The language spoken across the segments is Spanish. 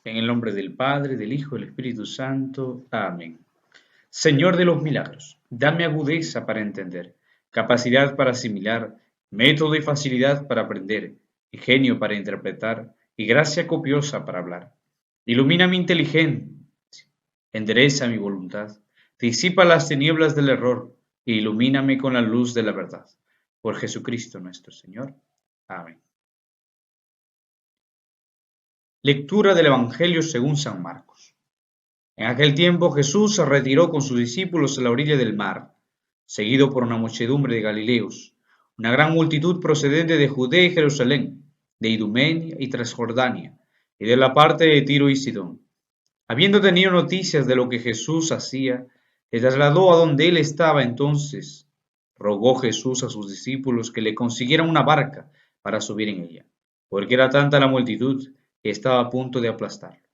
En el nombre del Padre, del Hijo y del Espíritu Santo. Amén. Señor de los milagros, dame agudeza para entender, capacidad para asimilar, método y facilidad para aprender, ingenio para interpretar y gracia copiosa para hablar. Ilumina mi inteligencia, endereza mi voluntad, disipa las tinieblas del error e ilumíname con la luz de la verdad. Por Jesucristo nuestro Señor. Amén. Lectura del Evangelio según San Marcos. En aquel tiempo Jesús se retiró con sus discípulos a la orilla del mar, seguido por una muchedumbre de Galileos, una gran multitud procedente de Judea y Jerusalén, de Idumea y Transjordania, y de la parte de Tiro y Sidón. Habiendo tenido noticias de lo que Jesús hacía, se trasladó a donde él estaba entonces. Rogó Jesús a sus discípulos que le consiguieran una barca para subir en ella, porque era tanta la multitud que estaba a punto de aplastarlo.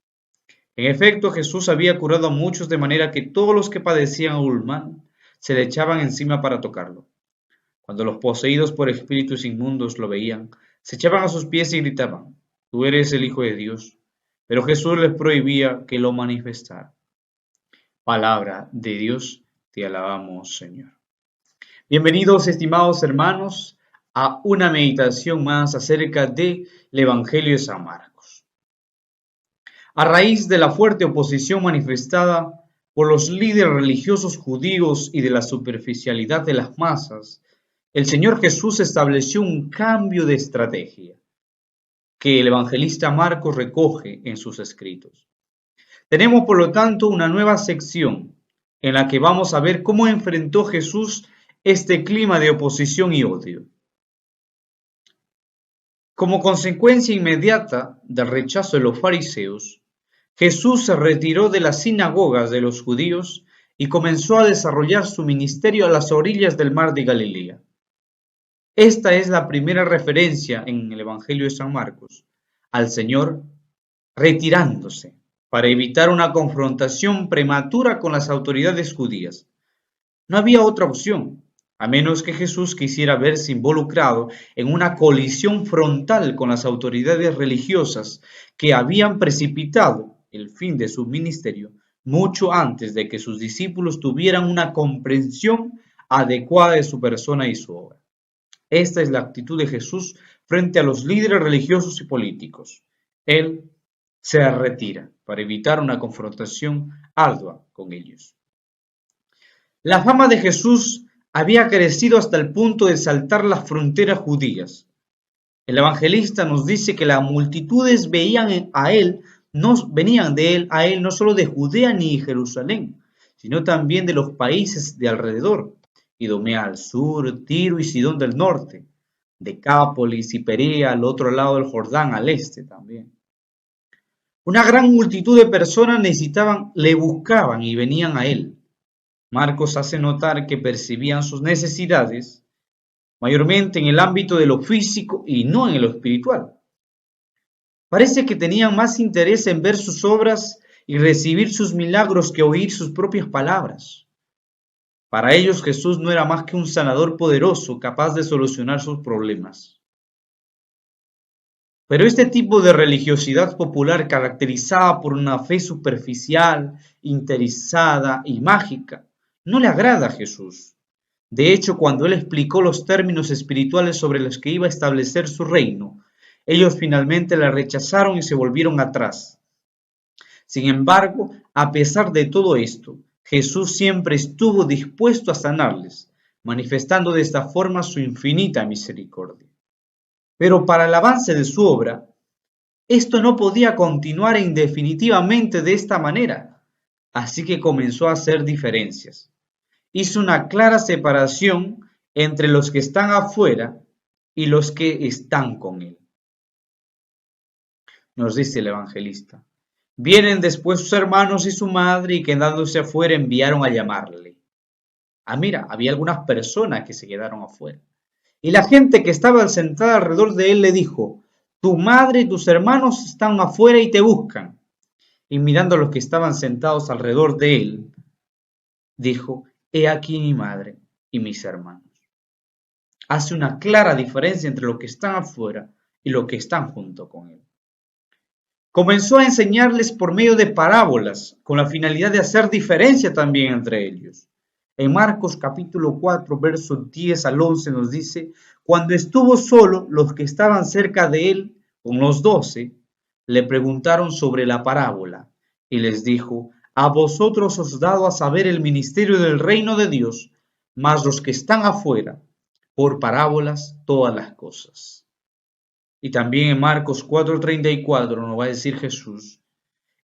En efecto, Jesús había curado a muchos de manera que todos los que padecían ulman se le echaban encima para tocarlo. Cuando los poseídos por espíritus inmundos lo veían, se echaban a sus pies y gritaban: Tú eres el Hijo de Dios. Pero Jesús les prohibía que lo manifestara. Palabra de Dios, te alabamos, Señor. Bienvenidos, estimados hermanos, a una meditación más acerca del Evangelio de San Marcos. A raíz de la fuerte oposición manifestada por los líderes religiosos judíos y de la superficialidad de las masas, el Señor Jesús estableció un cambio de estrategia que el evangelista Marcos recoge en sus escritos. Tenemos, por lo tanto, una nueva sección en la que vamos a ver cómo enfrentó Jesús este clima de oposición y odio. Como consecuencia inmediata del rechazo de los fariseos, Jesús se retiró de las sinagogas de los judíos y comenzó a desarrollar su ministerio a las orillas del mar de Galilea. Esta es la primera referencia en el Evangelio de San Marcos al Señor retirándose para evitar una confrontación prematura con las autoridades judías. No había otra opción, a menos que Jesús quisiera verse involucrado en una colisión frontal con las autoridades religiosas que habían precipitado el fin de su ministerio mucho antes de que sus discípulos tuvieran una comprensión adecuada de su persona y su obra. Esta es la actitud de Jesús frente a los líderes religiosos y políticos. Él se retira para evitar una confrontación ardua con ellos. La fama de Jesús había crecido hasta el punto de saltar las fronteras judías. El evangelista nos dice que las multitudes venían de él a él no solo de Judea ni de Jerusalén, sino también de los países de alrededor, Idumea al sur, Tiro y Sidón del norte, Decápolis y Perea al otro lado del Jordán al este también. Una gran multitud de personas le buscaban y venían a él. Marcos hace notar que percibían sus necesidades mayormente en el ámbito de lo físico y no en lo espiritual. Parece que tenían más interés en ver sus obras y recibir sus milagros que oír sus propias palabras. Para ellos Jesús no era más que un sanador poderoso capaz de solucionar sus problemas. Pero este tipo de religiosidad popular caracterizada por una fe superficial, interesada y mágica no le agrada a Jesús. De hecho, cuando él explicó los términos espirituales sobre los que iba a establecer su reino, ellos finalmente la rechazaron y se volvieron atrás. Sin embargo, a pesar de todo esto, Jesús siempre estuvo dispuesto a sanarles, manifestando de esta forma su infinita misericordia. Pero para el avance de su obra, esto no podía continuar indefinitivamente de esta manera, así que comenzó a hacer diferencias. Hizo una clara separación entre los que están afuera y los que están con él. Nos dice el evangelista: vienen después sus hermanos y su madre y quedándose afuera enviaron a llamarle. Mira, había algunas personas que se quedaron afuera. Y la gente que estaba sentada alrededor de él le dijo: tu madre y tus hermanos están afuera y te buscan. Y mirando a los que estaban sentados alrededor de él, dijo: he aquí mi madre y mis hermanos. Hace una clara diferencia entre los que están afuera y los que están junto con él. Comenzó a enseñarles por medio de parábolas, con la finalidad de hacer diferencia también entre ellos. En Marcos capítulo 4, versos 10 al 11 nos dice: cuando estuvo solo, los que estaban cerca de él, con los 12, le preguntaron sobre la parábola, y les dijo: a vosotros os dado a saber el ministerio del reino de Dios, mas los que están afuera, por parábolas todas las cosas. Y también en Marcos 4:34 nos va a decir Jesús: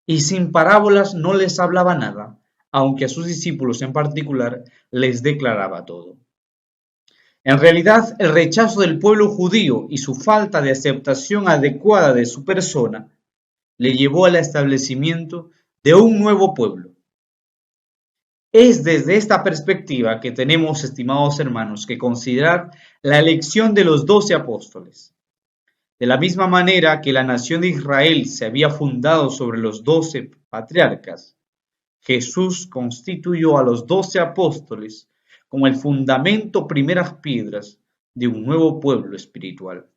y sin parábolas no les hablaba nada, aunque a sus discípulos en particular les declaraba todo. En realidad, el rechazo del pueblo judío y su falta de aceptación adecuada de su persona le llevó al establecimiento de un nuevo pueblo. Es desde esta perspectiva que tenemos, estimados hermanos, que considerar la elección de los 12 apóstoles. De la misma manera que la nación de Israel se había fundado sobre los 12 patriarcas, Jesús constituyó a los 12 apóstoles como el fundamento, primeras piedras de un nuevo pueblo espiritual.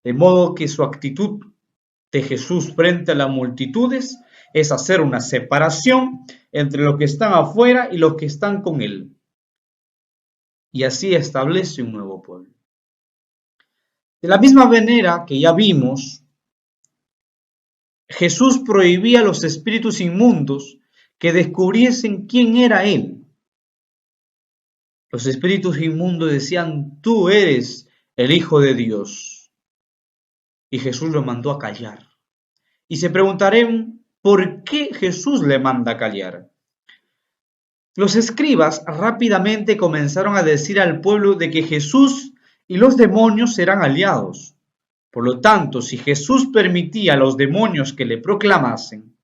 De modo que su actitud de Jesús frente a las multitudes es hacer una separación entre los que están afuera y los que están con él. Y así establece un nuevo pueblo. De la misma manera que ya vimos, Jesús prohibía a los espíritus inmundos que descubriesen quién era él. Los espíritus inmundos decían: tú eres el Hijo de Dios. Y Jesús lo mandó a callar. Y se preguntarán, ¿por qué Jesús le manda a callar? Los escribas rápidamente comenzaron a decir al pueblo de que Jesús y los demonios eran aliados. Por lo tanto, si Jesús permitía a los demonios que le proclamasen,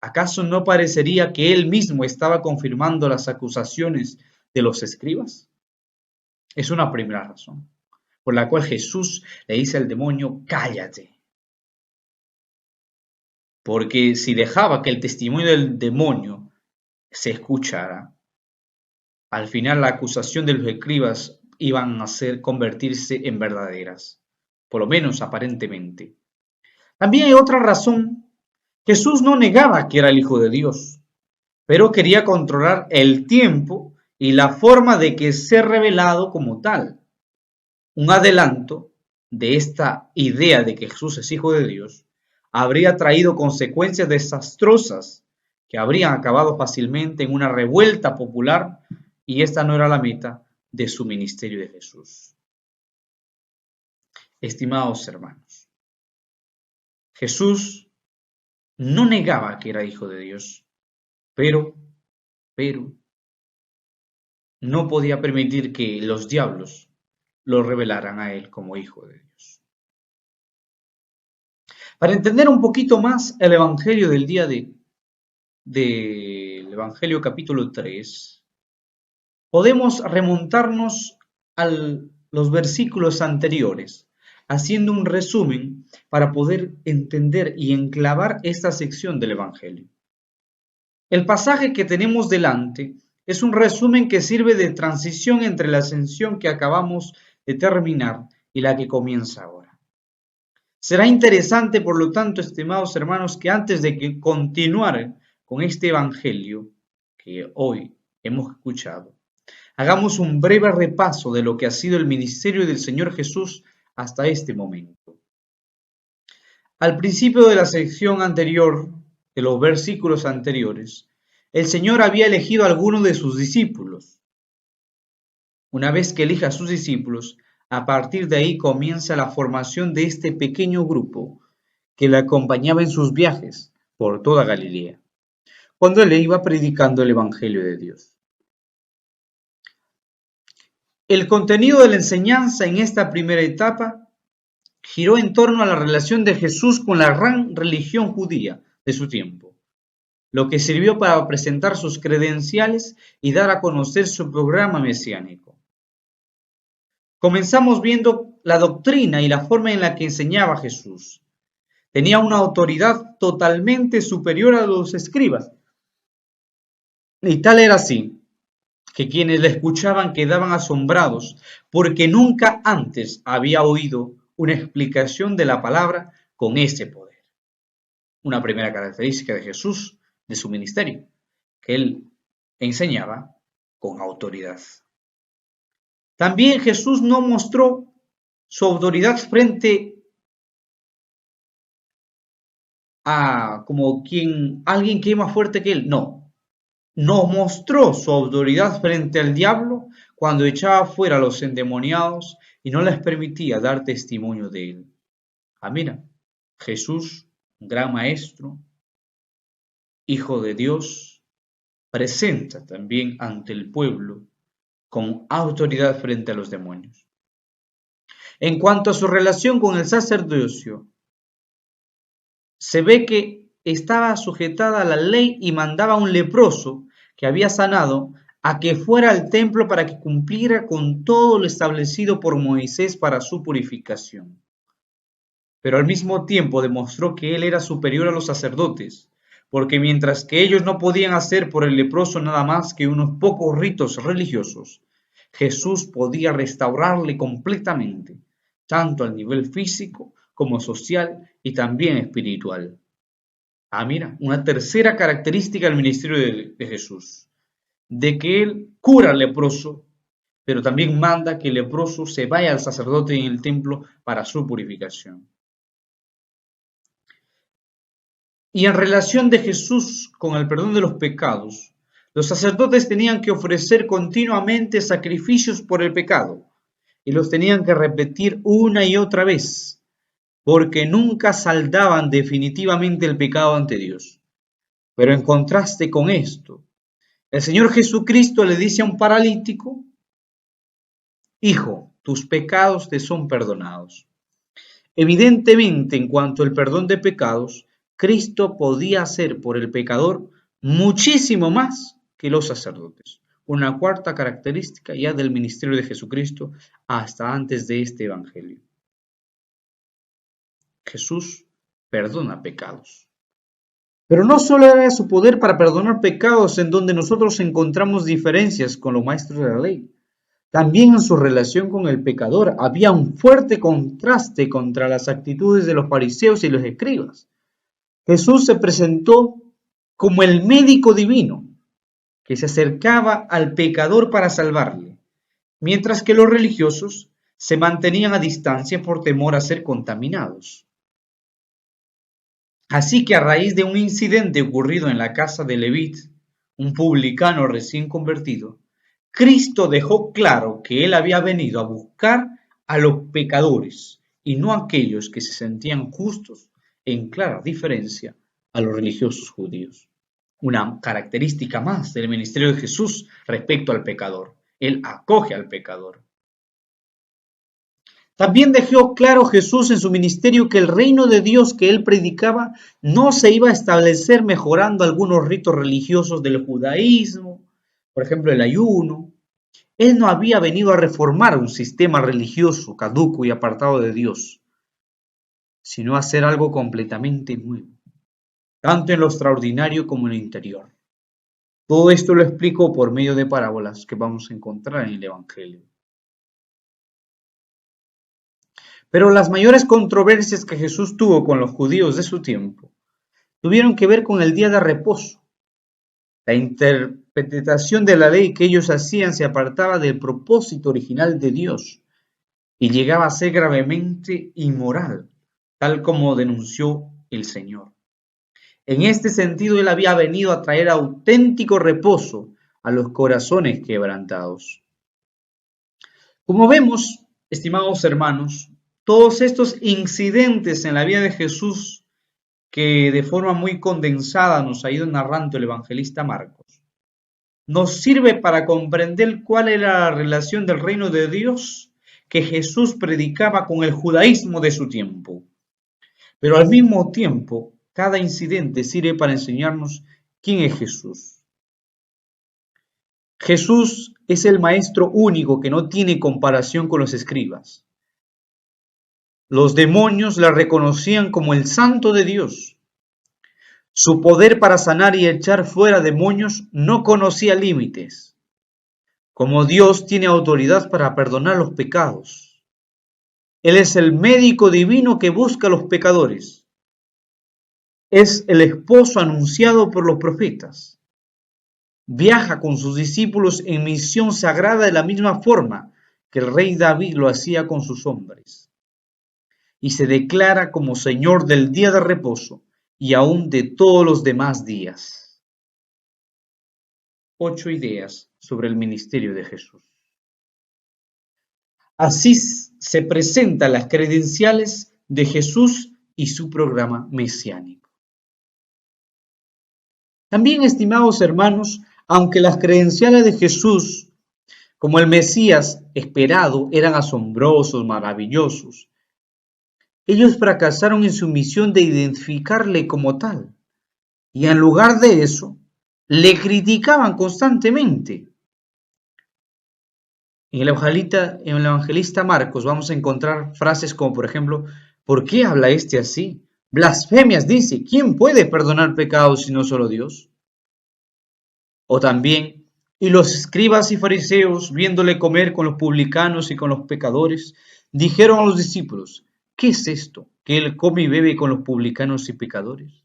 ¿acaso no parecería que él mismo estaba confirmando las acusaciones de los escribas? Es una primera razón por la cual Jesús le dice al demonio: cállate. Porque si dejaba que el testimonio del demonio se escuchara, al final la acusación de los escribas iban a convertirse en verdaderas, por lo menos aparentemente. También hay otra razón. Jesús no negaba que era el Hijo de Dios, pero quería controlar el tiempo y la forma de que sea revelado como tal. Un adelanto de esta idea de que Jesús es Hijo de Dios habría traído consecuencias desastrosas que habrían acabado fácilmente en una revuelta popular, y esta no era la meta de su ministerio de Jesús. Estimados hermanos, Jesús no negaba que era Hijo de Dios, pero no podía permitir que los diablos lo revelaran a él como Hijo de Dios. Para entender un poquito más el Evangelio del día del Evangelio capítulo 3, podemos remontarnos a los versículos anteriores, haciendo un resumen para poder entender y enclavar esta sección del Evangelio. El pasaje que tenemos delante es un resumen que sirve de transición entre la ascensión que acabamos de terminar y la que comienza ahora. Será interesante, por lo tanto, estimados hermanos, que antes de continuar con este Evangelio que hoy hemos escuchado, hagamos un breve repaso de lo que ha sido el ministerio del Señor Jesús hasta este momento. Al principio de la sección anterior, de los versículos anteriores, el Señor había elegido a algunos de sus discípulos. Una vez que elija a sus discípulos, a partir de ahí comienza la formación de este pequeño grupo que le acompañaba en sus viajes por toda Galilea, cuando él iba predicando el Evangelio de Dios. El contenido de la enseñanza en esta primera etapa giró en torno a la relación de Jesús con la gran religión judía de su tiempo, lo que sirvió para presentar sus credenciales y dar a conocer su programa mesiánico. Comenzamos viendo la doctrina y la forma en la que enseñaba Jesús. Tenía una autoridad totalmente superior a los escribas. Y tal era así, que quienes le escuchaban quedaban asombrados, porque nunca antes había oído una explicación de la palabra con ese poder. una primera característica de Jesús, de su ministerio, que él enseñaba con autoridad. También Jesús no mostró su autoridad frente a como alguien que es más fuerte que él. No, mostró su autoridad frente al diablo cuando echaba fuera a los endemoniados y no les permitía dar testimonio de él. Mira, Jesús, un gran maestro, Hijo de Dios, presenta también ante el pueblo con autoridad frente a los demonios. En cuanto a su relación con el sacerdocio, se ve que estaba sujetada a la ley y mandaba a un leproso que había sanado a que fuera al templo para que cumpliera con todo lo establecido por Moisés para su purificación. Pero al mismo tiempo demostró que él era superior a los sacerdotes, porque mientras que ellos no podían hacer por el leproso nada más que unos pocos ritos religiosos, Jesús podía restaurarle completamente, tanto al nivel físico como social y también espiritual. Mira, una tercera característica del ministerio de Jesús, de que él cura al leproso, pero también manda que el leproso se vaya al sacerdote en el templo para su purificación. Y en relación de Jesús con el perdón de los pecados, los sacerdotes tenían que ofrecer continuamente sacrificios por el pecado y los tenían que repetir una y otra vez, porque nunca saldaban definitivamente el pecado ante Dios. Pero en contraste con esto, el Señor Jesucristo le dice a un paralítico: Hijo, tus pecados te son perdonados. Evidentemente, en cuanto al perdón de pecados, Cristo podía hacer por el pecador muchísimo más que los sacerdotes. Una cuarta característica ya del ministerio de Jesucristo hasta antes de este evangelio. Jesús perdona pecados. Pero no solo era su poder para perdonar pecados en donde nosotros encontramos diferencias con los maestros de la ley. También en su relación con el pecador había un fuerte contraste contra las actitudes de los fariseos y los escribas. Jesús se presentó como el médico divino que se acercaba al pecador para salvarle, mientras que los religiosos se mantenían a distancia por temor a ser contaminados. Así que a raíz de un incidente ocurrido en la casa de Leví, un publicano recién convertido, Cristo dejó claro que él había venido a buscar a los pecadores y no a aquellos que se sentían justos, en clara diferencia a los religiosos judíos. Una característica más del ministerio de Jesús respecto al pecador. Él acoge al pecador. También dejó claro Jesús en su ministerio que el reino de Dios que él predicaba no se iba a establecer mejorando algunos ritos religiosos del judaísmo, por ejemplo el ayuno. Él no había venido a reformar un sistema religioso caduco y apartado de Dios, sino a hacer algo completamente nuevo, tanto en lo extraordinario como en lo interior. Todo esto lo explico por medio de parábolas que vamos a encontrar en el Evangelio. Pero las mayores controversias que Jesús tuvo con los judíos de su tiempo tuvieron que ver con el día de reposo. La interpretación de la ley que ellos hacían se apartaba del propósito original de Dios y llegaba a ser gravemente inmoral, tal como denunció el Señor. En este sentido, Él había venido a traer auténtico reposo a los corazones quebrantados. Como vemos, estimados hermanos, todos estos incidentes en la vida de Jesús que de forma muy condensada nos ha ido narrando el evangelista Marcos, nos sirve para comprender cuál era la relación del reino de Dios que Jesús predicaba con el judaísmo de su tiempo. Pero al mismo tiempo, cada incidente sirve para enseñarnos quién es Jesús. Jesús es el maestro único que no tiene comparación con los escribas. Los demonios la reconocían como el santo de Dios. Su poder para sanar y echar fuera demonios no conocía límites. Como Dios tiene autoridad para perdonar los pecados. Él es el médico divino que busca a los pecadores. es el esposo anunciado por los profetas. Viaja con sus discípulos en misión sagrada de la misma forma que el rey David lo hacía con sus hombres. Y se declara como Señor del día de reposo y aún de todos los demás días. 8 ideas sobre el ministerio de Jesús. Así se presentan las credenciales de Jesús y su programa mesiánico. También, estimados hermanos, aunque las credenciales de Jesús como el Mesías esperado eran asombrosos, maravillosos, ellos fracasaron en su misión de identificarle como tal, y en lugar de eso, le criticaban constantemente. En el evangelista Marcos vamos a encontrar frases como, por ejemplo, ¿por qué habla este así? Blasfemias dice, ¿quién puede perdonar pecados sino solo Dios? O también, y los escribas y fariseos, viéndole comer con los publicanos y con los pecadores, dijeron a los discípulos, ¿qué es esto? ¿Que él come y bebe con los publicanos y pecadores?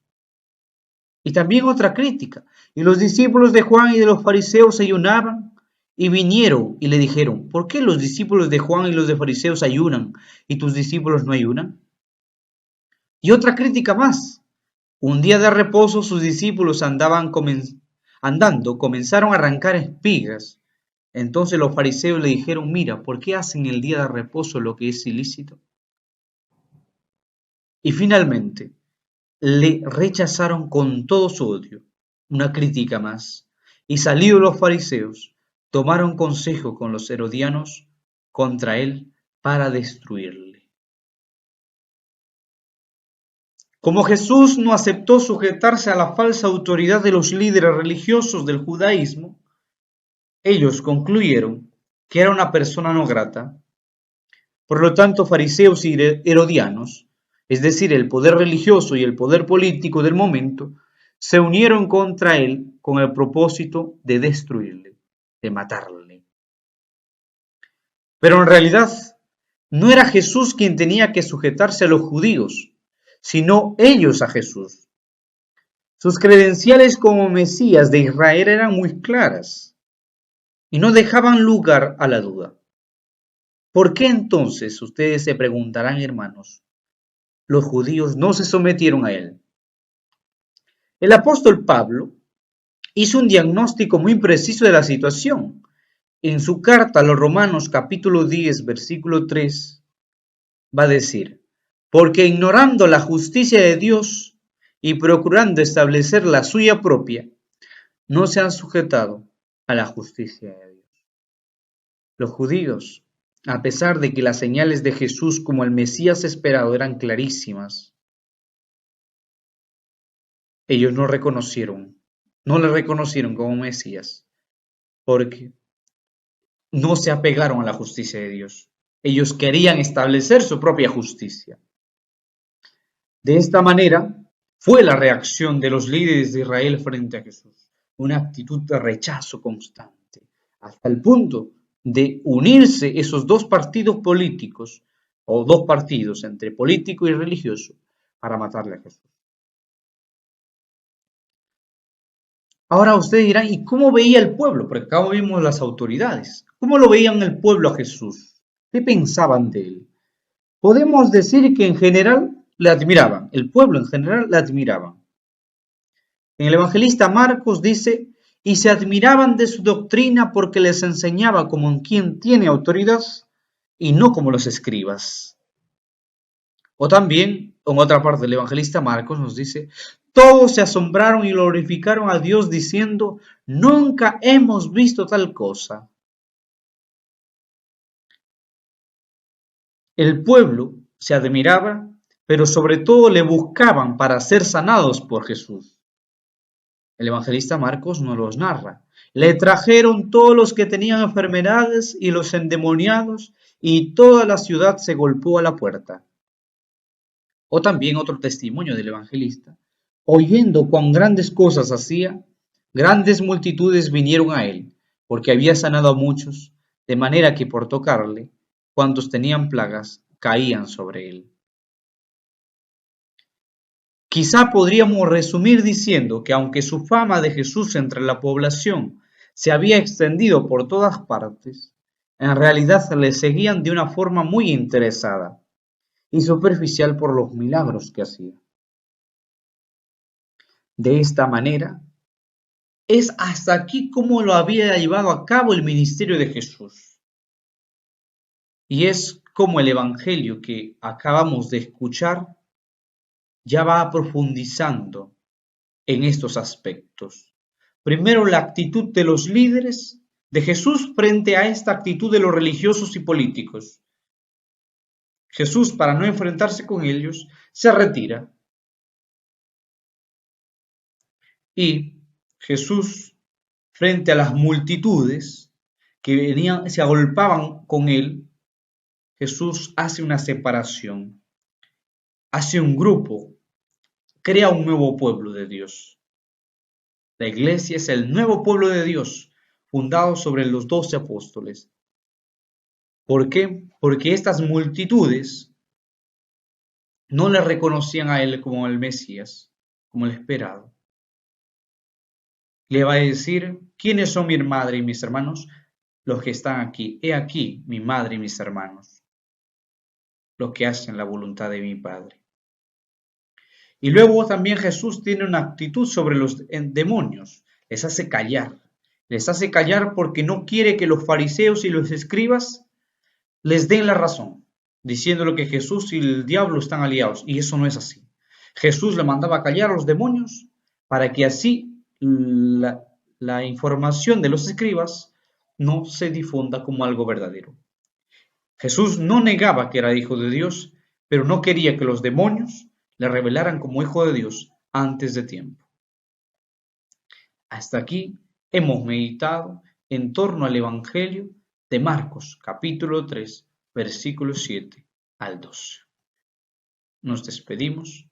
Y también otra crítica, y los discípulos de Juan y de los fariseos ayunaban, y vinieron y le dijeron, ¿por qué los discípulos de Juan y los de fariseos ayunan y tus discípulos no ayunan? Y otra crítica más, un día de reposo sus discípulos andando comenzaron a arrancar espigas. Entonces los fariseos le dijeron, mira, ¿por qué hacen el día de reposo lo que es ilícito? Y finalmente, le rechazaron con todo su odio, una crítica más. Y salidos los fariseos, tomaron consejo con los herodianos contra él para destruirle. Como Jesús no aceptó sujetarse a la falsa autoridad de los líderes religiosos del judaísmo, ellos concluyeron que era una persona no grata. Por lo tanto, fariseos y herodianos, es decir, el poder religioso y el poder político del momento, se unieron contra él con el propósito de destruirle, de matarle. Pero en realidad, no era Jesús quien tenía que sujetarse a los judíos, sino ellos a Jesús. Sus credenciales como Mesías de Israel eran muy claras y no dejaban lugar a la duda. ¿Por qué entonces, ustedes se preguntarán, hermanos, los judíos no se sometieron a él? El apóstol Pablo hizo un diagnóstico muy preciso de la situación. En su carta a los Romanos capítulo 10, versículo 3, va a decir, porque ignorando la justicia de Dios y procurando establecer la suya propia, no se han sujetado a la justicia de Dios. Los judíos, a pesar de que las señales de Jesús como el Mesías esperado eran clarísimas, ellos no le reconocieron como Mesías, porque no se apegaron a la justicia de Dios. Ellos querían establecer su propia justicia. De esta manera fue la reacción de los líderes de Israel frente a Jesús, una actitud de rechazo constante, hasta el punto de unirse esos dos partidos políticos, o dos partidos entre político y religioso, para matarle a Jesús. Ahora ustedes dirán, ¿y cómo veía el pueblo? Porque acá vimos las autoridades. ¿Cómo lo veían el pueblo a Jesús? ¿Qué pensaban de él? Podemos decir que en general le admiraban, el pueblo en general le admiraban. En el evangelista Marcos dice, y se admiraban de su doctrina porque les enseñaba como en quien tiene autoridad y no como los escribas. O también, en otra parte del evangelista Marcos nos dice, todos se asombraron y glorificaron a Dios diciendo, nunca hemos visto tal cosa. El pueblo se admiraba, pero sobre todo le buscaban para ser sanados por Jesús. El evangelista Marcos nos los narra. Le trajeron todos los que tenían enfermedades y los endemoniados, y toda la ciudad se golpeó a la puerta. O también otro testimonio del evangelista. Oyendo cuán grandes cosas hacía, grandes multitudes vinieron a él, porque había sanado a muchos, de manera que por tocarle, cuantos tenían plagas, caían sobre él. Quizá podríamos resumir diciendo que aunque su fama de Jesús entre la población se había extendido por todas partes, en realidad le seguían de una forma muy interesada y superficial por los milagros que hacía. De esta manera, es hasta aquí como lo había llevado a cabo el ministerio de Jesús. Y es como el Evangelio que acabamos de escuchar ya va profundizando en estos aspectos. Primero, la actitud de los líderes de Jesús frente a esta actitud de los religiosos y políticos. Jesús, para no enfrentarse con ellos, se retira. Y Jesús, frente a las multitudes que venían, se agolpaban con él, Jesús hace una separación, hace un grupo, crea un nuevo pueblo de Dios. La iglesia es el nuevo pueblo de Dios, fundado sobre los 12 apóstoles. ¿Por qué? Porque estas multitudes no le reconocían a él como el Mesías, como el esperado. Le va a decir, ¿quiénes son mi madre y mis hermanos? Los que están aquí. He aquí mi madre y mis hermanos, los que hacen la voluntad de mi Padre. Y luego también Jesús tiene una actitud sobre los demonios, les hace callar porque no quiere que los fariseos y los escribas les den la razón, diciéndole que Jesús y el diablo están aliados, y eso no es así. Jesús le mandaba a callar a los demonios para que así la información de los escribas no se difunda como algo verdadero. Jesús no negaba que era hijo de Dios, pero no quería que los demonios le revelaran como hijo de Dios antes de tiempo. Hasta aquí hemos meditado en torno al Evangelio de Marcos, capítulo 3, versículos 7 al 12. Nos despedimos.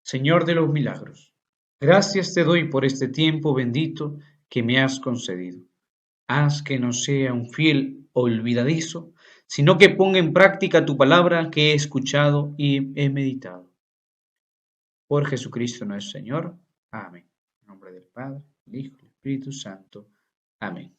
Señor de los milagros, gracias te doy por este tiempo bendito que me has concedido. Haz que no sea un fiel olvidadizo, sino que ponga en práctica tu palabra que he escuchado y he meditado. Por Jesucristo nuestro Señor. Amén. En nombre del Padre, del Hijo y del Espíritu Santo. Amén.